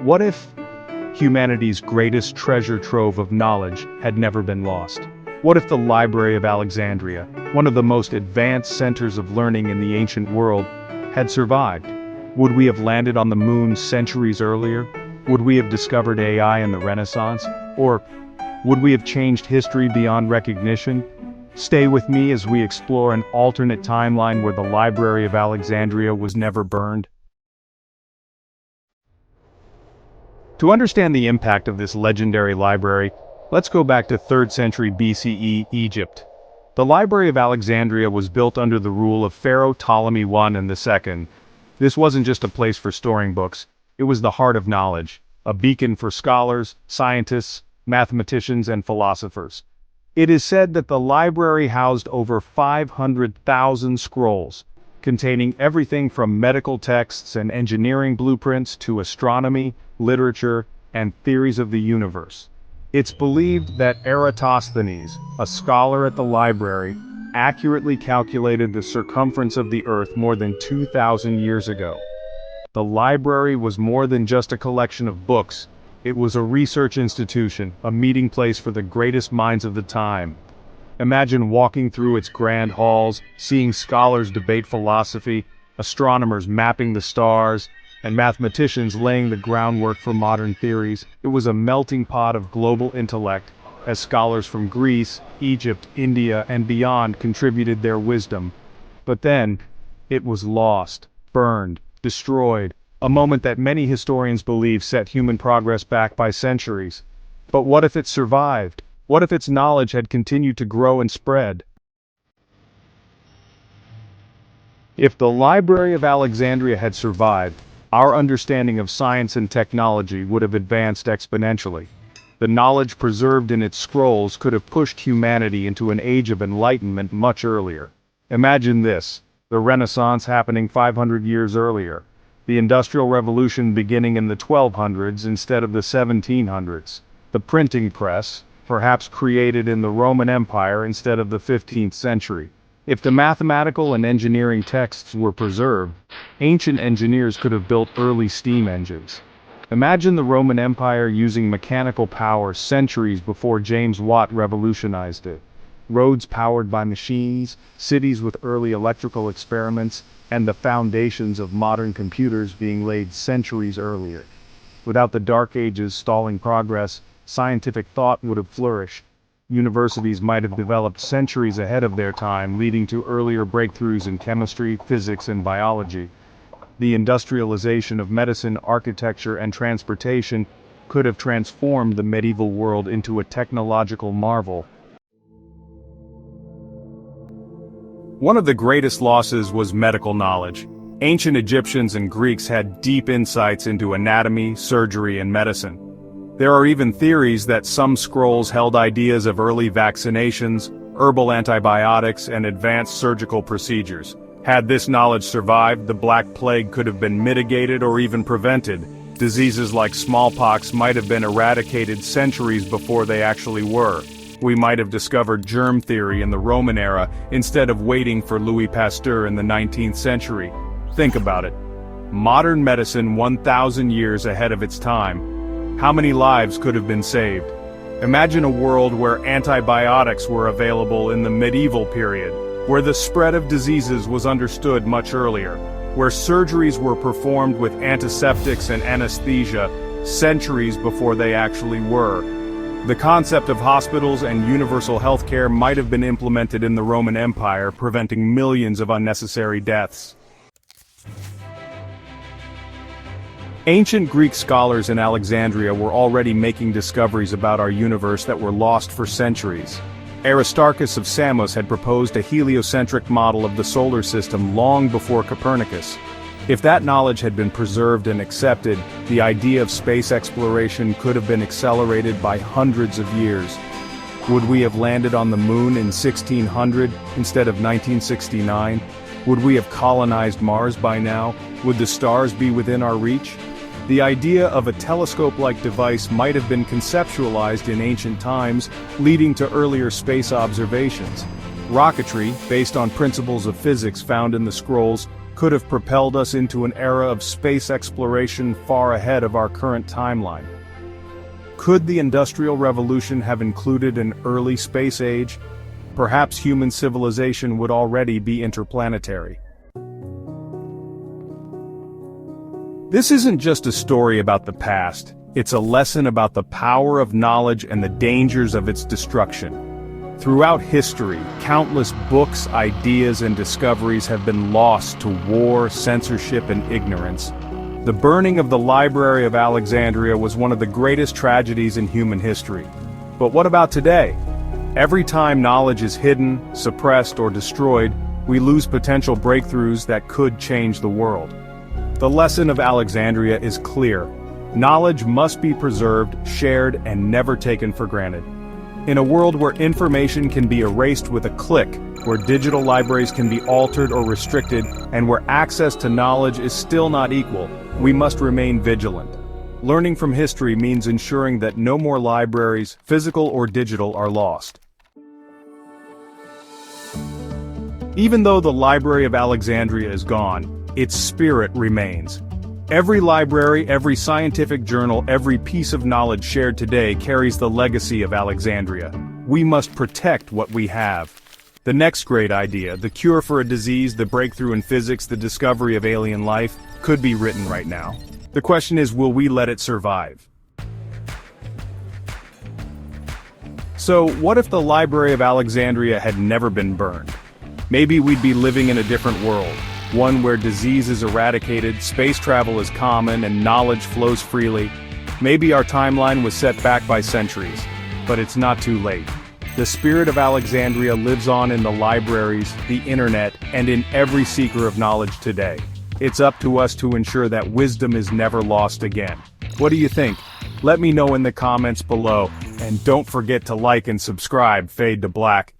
What if humanity's greatest treasure trove of knowledge had never been lost? What if the Library of Alexandria, one of the most advanced centers of learning in the ancient world, had survived? Would we have landed on the moon centuries earlier? Would we have discovered AI in the Renaissance? Or would we have changed history beyond recognition? Stay with me as we explore an alternate timeline where the Library of Alexandria was never burned. To understand the impact of this legendary library, let's go back to 3rd century BCE Egypt. The Library of Alexandria was built under the rule of Pharaoh Ptolemy I and II. This wasn't just a place for storing books, it was the heart of knowledge, a beacon for scholars, scientists, mathematicians, and philosophers. It is said that the library housed over 500,000 scrolls, containing everything from medical texts and engineering blueprints to astronomy, literature, and theories of the universe. It's believed that Eratosthenes, a scholar at the library, accurately calculated the circumference of the Earth more than 2,000 years ago. The library was more than just a collection of books. It was a research institution, a meeting place for the greatest minds of the time. Imagine walking through its grand halls, seeing scholars debate philosophy, astronomers mapping the stars, and mathematicians laying the groundwork for modern theories. It was a melting pot of global intellect, as scholars from Greece, Egypt, India, and beyond contributed their wisdom. But then, it was lost, burned, destroyed, a moment that many historians believe set human progress back by centuries. But what if it survived? What if its knowledge had continued to grow and spread? If the Library of Alexandria had survived, our understanding of science and technology would have advanced exponentially. The knowledge preserved in its scrolls could have pushed humanity into an age of enlightenment much earlier. Imagine this, the Renaissance happening 500 years earlier, the Industrial Revolution beginning in the 1200s instead of the 1700s, the printing press, perhaps created in the Roman Empire instead of the 15th century. If the mathematical and engineering texts were preserved, ancient engineers could have built early steam engines. Imagine the Roman Empire using mechanical power centuries before James Watt revolutionized it. Roads powered by machines, cities with early electrical experiments, and the foundations of modern computers being laid centuries earlier. Without the Dark Ages stalling progress, scientific thought would have flourished. Universities might have developed centuries ahead of their time, leading to earlier breakthroughs in chemistry, physics, and biology. The industrialization of medicine, architecture, and transportation could have transformed the medieval world into a technological marvel. One of the greatest losses was medical knowledge. Ancient Egyptians and Greeks had deep insights into anatomy, surgery, and medicine. There are even theories that some scrolls held ideas of early vaccinations, herbal antibiotics, and advanced surgical procedures. Had this knowledge survived, the Black Plague could have been mitigated or even prevented. Diseases like smallpox might have been eradicated centuries before they actually were. We might have discovered germ theory in the Roman era instead of waiting for Louis Pasteur in the 19th century. Think about it. Modern medicine 1,000 years ahead of its time. How many lives could have been saved? Imagine a world where antibiotics were available in the medieval period, where the spread of diseases was understood much earlier, where surgeries were performed with antiseptics and anesthesia centuries before they actually were. The concept of hospitals and universal healthcare might have been implemented in the Roman Empire, preventing millions of unnecessary deaths. Ancient Greek scholars in Alexandria were already making discoveries about our universe that were lost for centuries. Aristarchus of Samos had proposed a heliocentric model of the solar system long before Copernicus. If that knowledge had been preserved and accepted, the idea of space exploration could have been accelerated by hundreds of years. Would we have landed on the moon in 1600 instead of 1969? Would we have colonized Mars by now? Would the stars be within our reach? The idea of a telescope-like device might have been conceptualized in ancient times, leading to earlier space observations. Rocketry, based on principles of physics found in the scrolls, could have propelled us into an era of space exploration far ahead of our current timeline. Could the Industrial Revolution have included an early space age? Perhaps human civilization would already be interplanetary. This isn't just a story about the past, it's a lesson about the power of knowledge and the dangers of its destruction. Throughout history, countless books, ideas, and discoveries have been lost to war, censorship, and ignorance. The burning of the Library of Alexandria was one of the greatest tragedies in human history. But what about today? Every time knowledge is hidden, suppressed, or destroyed, we lose potential breakthroughs that could change the world. The lesson of Alexandria is clear. Knowledge must be preserved, shared, and never taken for granted. In a world where information can be erased with a click, where digital libraries can be altered or restricted, and where access to knowledge is still not equal, we must remain vigilant. Learning from history means ensuring that no more libraries, physical or digital, are lost. Even though the Library of Alexandria is gone, its spirit remains. Every library, every scientific journal, every piece of knowledge shared today carries the legacy of Alexandria. We must protect what we have. The next great idea, the cure for a disease, the breakthrough in physics, the discovery of alien life, could be written right now. The question is, will we let it survive? So, what if the Library of Alexandria had never been burned? Maybe we'd be living in a different world. One where disease is eradicated, space travel is common, and knowledge flows freely. Maybe our timeline was set back by centuries, but it's not too late. The spirit of Alexandria lives on in the libraries, the internet, and in every seeker of knowledge today. It's up to us to ensure that wisdom is never lost again. What do you think? Let me know in the comments below, and don't forget to like and subscribe. Fade to Black.